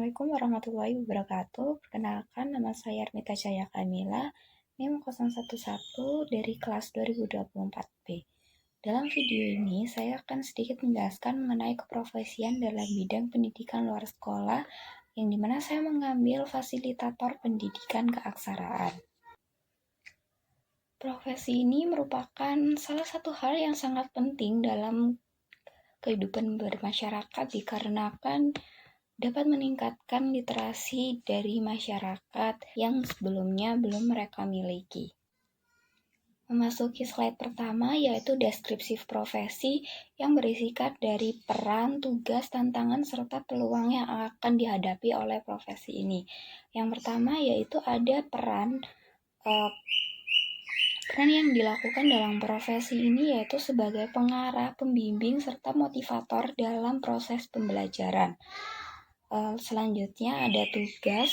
Assalamualaikum warahmatullahi wabarakatuh. Perkenalkan, nama saya Armita Cahaya Kamila, NIM 011 dari kelas 2024B. Dalam video ini, saya akan sedikit menjelaskan mengenai keprofesian dalam bidang pendidikan luar sekolah, yang dimana saya mengambil fasilitator pendidikan keaksaraan. Profesi ini merupakan salah satu hal yang sangat penting dalam kehidupan bermasyarakat dikarenakan dapat meningkatkan literasi dari masyarakat yang sebelumnya belum mereka miliki. Memasuki slide pertama yaitu deskripsi profesi yang berisikan dari peran, tugas, tantangan, serta peluang yang akan dihadapi oleh profesi ini. Yang pertama yaitu ada peran yang dilakukan dalam profesi ini yaitu sebagai pengarah, pembimbing, serta motivator dalam proses pembelajaran. Selanjutnya ada tugas.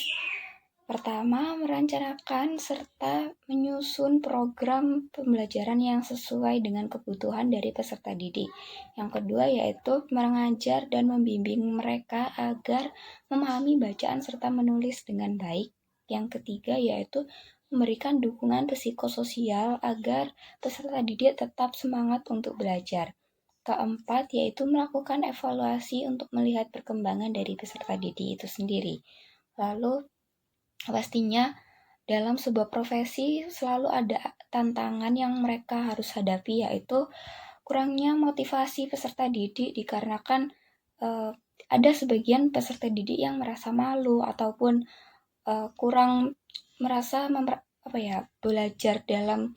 Pertama, merencanakan serta menyusun program pembelajaran yang sesuai dengan kebutuhan dari peserta didik. Yang kedua yaitu mengajar dan membimbing mereka agar memahami bacaan serta menulis dengan baik. Yang ketiga yaitu memberikan dukungan psikososial agar peserta didik tetap semangat untuk belajar. Keempat, yaitu melakukan evaluasi untuk melihat perkembangan dari peserta didik itu sendiri. Lalu, pastinya dalam sebuah profesi selalu ada tantangan yang mereka harus hadapi, yaitu kurangnya motivasi peserta didik dikarenakan ada sebagian peserta didik yang merasa malu ataupun kurang merasa belajar dalam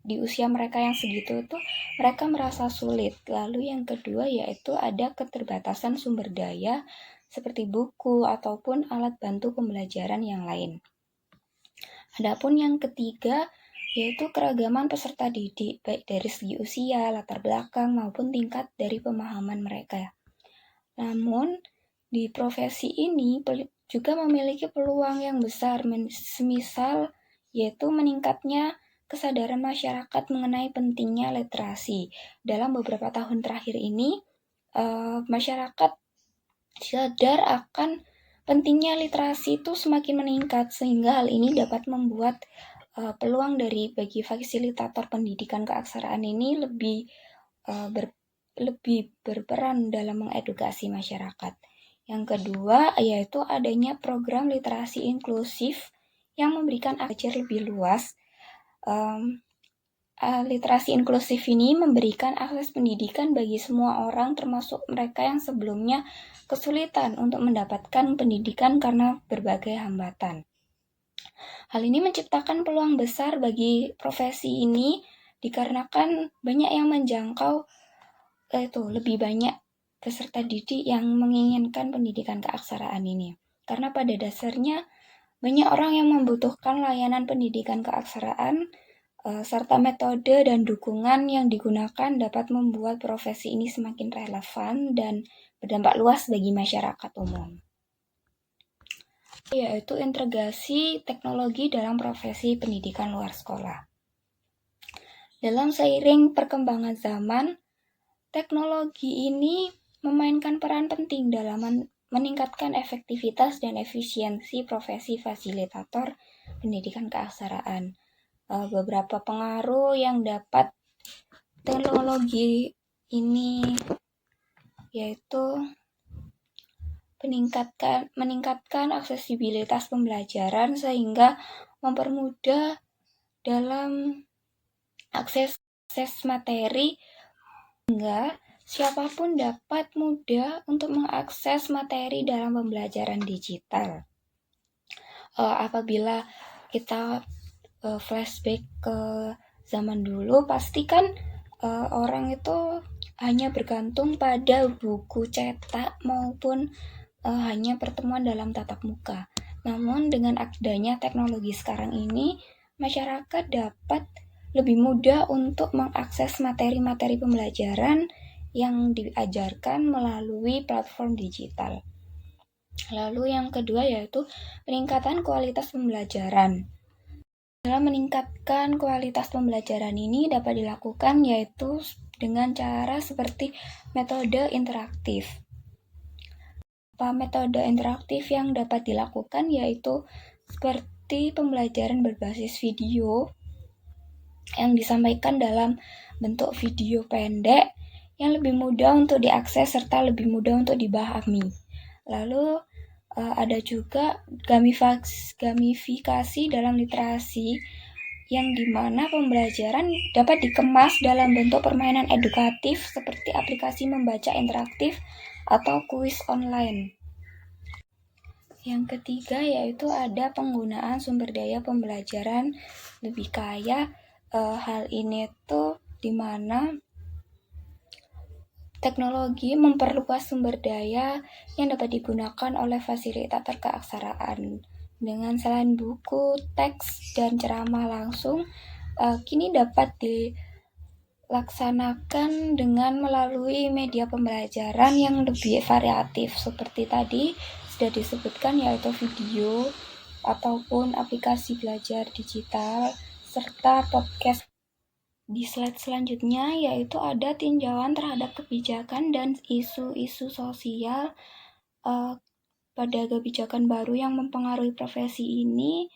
di usia mereka yang segitu itu mereka merasa sulit. Lalu yang kedua yaitu ada keterbatasan sumber daya seperti buku ataupun alat bantu pembelajaran yang lain. Adapun yang ketiga yaitu keragaman peserta didik baik dari segi usia, latar belakang maupun tingkat dari pemahaman mereka. Namun di profesi ini juga memiliki peluang yang besar, semisal yaitu meningkatnya kesadaran masyarakat mengenai pentingnya literasi. Dalam beberapa tahun terakhir ini, masyarakat sadar akan pentingnya literasi itu semakin meningkat, sehingga hal ini dapat membuat peluang bagi fasilitator pendidikan keaksaraan ini lebih berperan dalam mengedukasi masyarakat. Yang kedua yaitu adanya program literasi inklusif yang memberikan akses lebih luas. Literasi inklusif ini memberikan akses pendidikan bagi semua orang termasuk mereka yang sebelumnya kesulitan untuk mendapatkan pendidikan karena berbagai hambatan. Hal ini menciptakan peluang besar bagi profesi ini dikarenakan banyak yang menjangkau lebih banyak peserta didik yang menginginkan pendidikan keaksaraan ini. Karena pada dasarnya banyak orang yang membutuhkan layanan pendidikan keaksaraan serta metode dan dukungan yang digunakan dapat membuat profesi ini semakin relevan dan berdampak luas bagi masyarakat umum. Yaitu integrasi teknologi dalam profesi pendidikan luar sekolah. Dalam seiring perkembangan zaman, teknologi ini memainkan peran penting dalam meningkatkan efektivitas dan efisiensi profesi fasilitator pendidikan keaksaraan. Beberapa pengaruh yang dapat teknologi ini yaitu meningkatkan aksesibilitas pembelajaran sehingga mempermudah dalam akses materi sehingga siapapun dapat mudah untuk mengakses materi dalam pembelajaran digital. Apabila kita flashback ke zaman dulu, pastikan orang itu hanya bergantung pada buku cetak maupun hanya pertemuan dalam tatap muka. Namun dengan adanya teknologi sekarang ini, masyarakat dapat lebih mudah untuk mengakses materi-materi pembelajaran yang diajarkan melalui platform digital. Lalu yang kedua yaitu peningkatan kualitas pembelajaran. Dalam meningkatkan kualitas pembelajaran ini dapat dilakukan yaitu dengan cara seperti metode interaktif. beberapa metode interaktif yang dapat dilakukan, yaitu seperti pembelajaran berbasis video yang disampaikan dalam bentuk video pendek yang lebih mudah untuk diakses serta lebih mudah untuk dipahami. Lalu ada juga gamifikasi dalam literasi, yang dimana pembelajaran dapat dikemas dalam bentuk permainan edukatif seperti aplikasi membaca interaktif atau kuis online. Yang ketiga yaitu ada penggunaan sumber daya pembelajaran lebih kaya. Hal ini tuh dimana teknologi memperluas sumber daya yang dapat digunakan oleh fasilitator keaksaraan. Dengan selain buku, teks, dan ceramah langsung, kini dapat dilaksanakan dengan melalui media pembelajaran yang lebih variatif. Seperti tadi sudah disebutkan, yaitu video ataupun aplikasi belajar digital, serta podcast. Di slide selanjutnya yaitu ada tinjauan terhadap kebijakan dan isu-isu sosial pada kebijakan baru yang mempengaruhi profesi ini,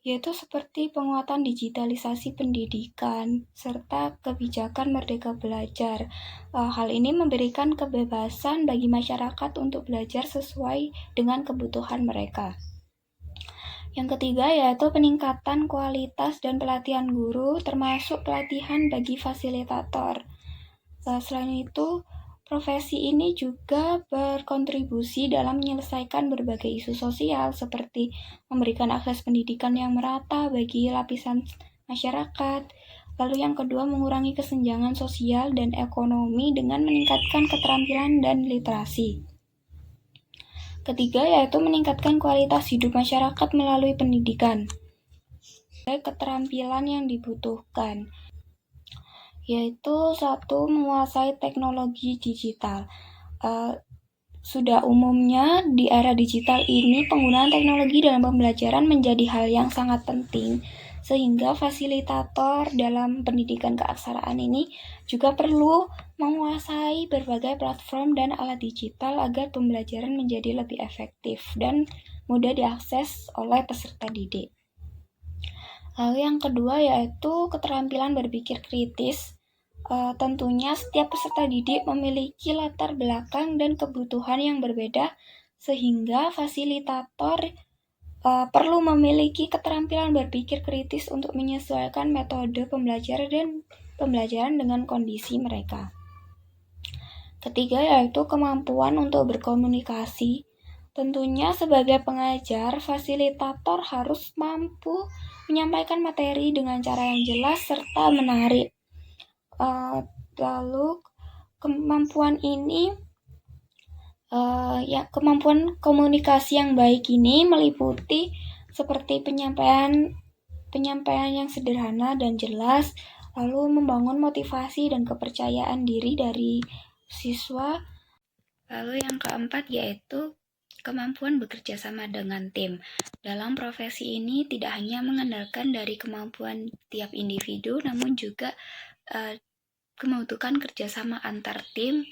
yaitu seperti penguatan digitalisasi pendidikan serta kebijakan merdeka belajar. Hal ini memberikan kebebasan bagi masyarakat untuk belajar sesuai dengan kebutuhan mereka. Yang ketiga yaitu peningkatan kualitas dan pelatihan guru, termasuk pelatihan bagi fasilitator. Selain itu, profesi ini juga berkontribusi dalam menyelesaikan berbagai isu sosial seperti memberikan akses pendidikan yang merata bagi lapisan masyarakat. Lalu yang kedua, mengurangi kesenjangan sosial dan ekonomi dengan meningkatkan keterampilan dan literasi. Ketiga yaitu meningkatkan kualitas hidup masyarakat melalui pendidikan. Keterampilan yang dibutuhkan yaitu satu, menguasai teknologi digital. Sudah umumnya di era digital ini penggunaan teknologi dalam pembelajaran menjadi hal yang sangat penting, sehingga fasilitator dalam pendidikan keaksaraan ini juga perlu menguasai berbagai platform dan alat digital agar pembelajaran menjadi lebih efektif dan mudah diakses oleh peserta didik. Lalu yang kedua yaitu keterampilan berpikir kritis. Tentunya setiap peserta didik memiliki latar belakang dan kebutuhan yang berbeda, sehingga fasilitator perlu memiliki keterampilan berpikir kritis untuk menyesuaikan metode pembelajaran dengan kondisi mereka. Ketiga yaitu kemampuan untuk berkomunikasi. Tentunya sebagai pengajar, fasilitator harus mampu menyampaikan materi dengan cara yang jelas serta menarik. Lalu kemampuan komunikasi yang baik ini meliputi seperti penyampaian yang sederhana dan jelas, lalu membangun motivasi dan kepercayaan diri dari siswa. Lalu yang keempat yaitu kemampuan bekerja sama dengan tim. Dalam profesi ini tidak hanya mengandalkan dari kemampuan tiap individu, namun juga membutuhkan kerjasama antar tim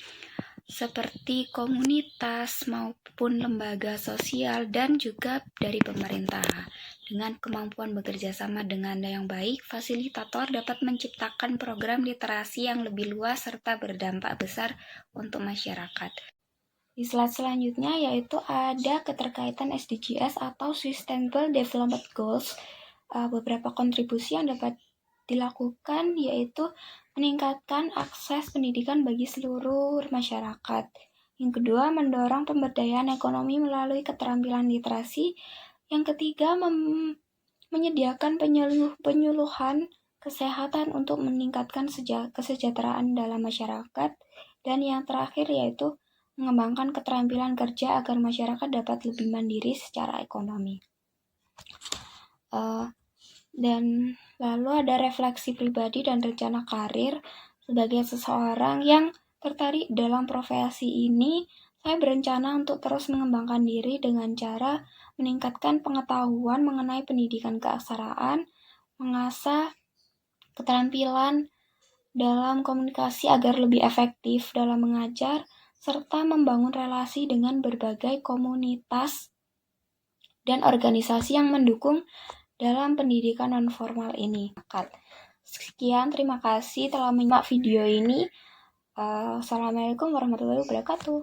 seperti komunitas maupun lembaga sosial dan juga dari pemerintah. Dengan kemampuan bekerja sama dengan yang baik, fasilitator dapat menciptakan program literasi yang lebih luas serta berdampak besar untuk masyarakat. Di slide selanjutnya yaitu ada keterkaitan SDGs atau Sustainable Development Goals. Beberapa kontribusi yang dapat dilakukan yaitu meningkatkan akses pendidikan bagi seluruh masyarakat. Yang kedua, mendorong pemberdayaan ekonomi melalui keterampilan literasi. Yang ketiga, menyediakan penyuluhan kesehatan untuk meningkatkan kesejahteraan dalam masyarakat. Dan yang terakhir yaitu mengembangkan keterampilan kerja agar masyarakat dapat lebih mandiri secara ekonomi. Dan lalu ada refleksi pribadi dan rencana karir. Sebagai seseorang yang tertarik dalam profesi ini, saya berencana untuk terus mengembangkan diri dengan cara meningkatkan pengetahuan mengenai pendidikan keaksaraan, mengasah keterampilan dalam komunikasi agar lebih efektif dalam mengajar, serta membangun relasi dengan berbagai komunitas dan organisasi yang mendukung dalam pendidikan nonformal ini. Sekian, terima kasih telah menyimak video ini. Assalamualaikum warahmatullahi wabarakatuh.